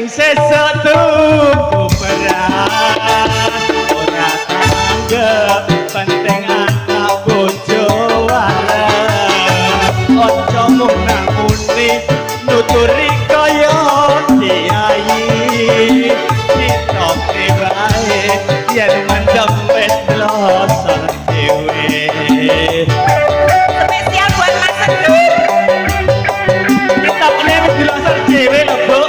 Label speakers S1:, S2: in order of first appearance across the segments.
S1: sesuk tuku beras ora tanggep penting anak bojo waras ojo mung namuni nuturi kaya kiai ditoke bae yen mendem wis losor dhewe
S2: spesial buat Mas Sendur
S1: ditokne wis dilosor dhewe lho Bu.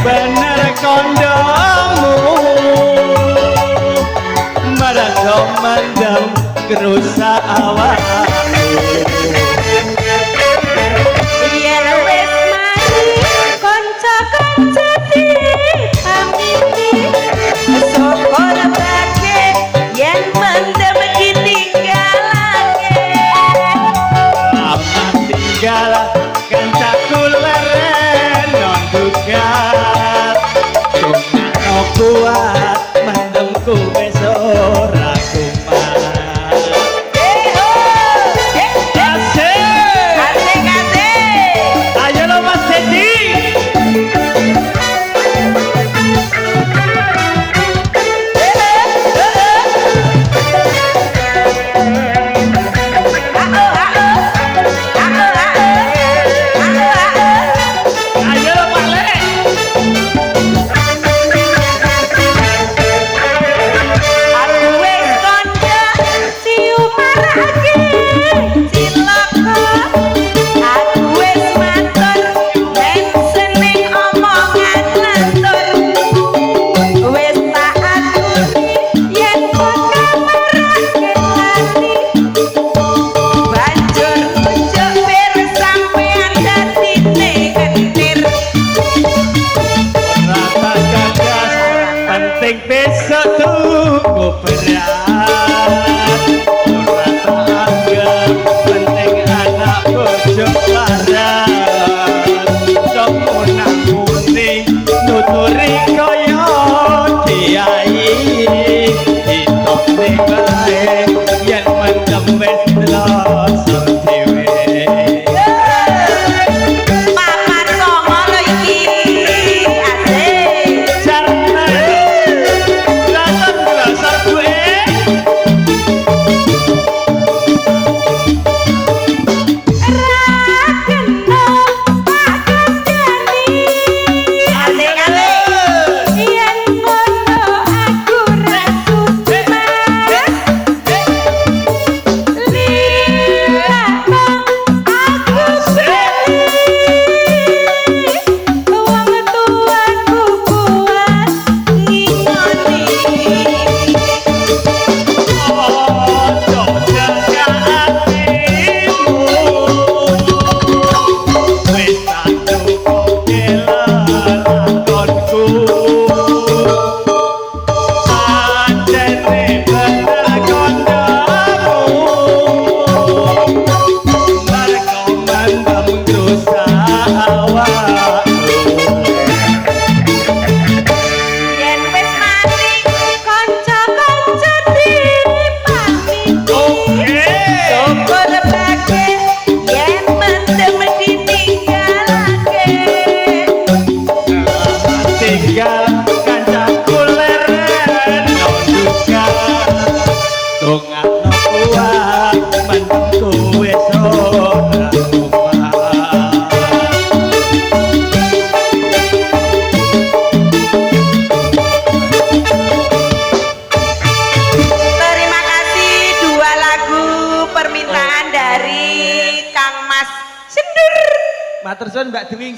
S1: Bener kondomu merasa mendem kerusak awakmu
S2: yen wis mari kanca-kanca dipamiti syukur bage yen mendem ditinggalake
S1: amat tinggal kancaku leren non dugal cuma kuat mendemku wis ora kumat ayo lo Mas Dedi penting besok tuku beras ora tanggep penting anak bojo waras sopo namuni nuturi kaya kiai ditokne bae yen mendem wis losor dhewe
S2: papat songo lho iki
S1: Matur suwun Mbak Dewi.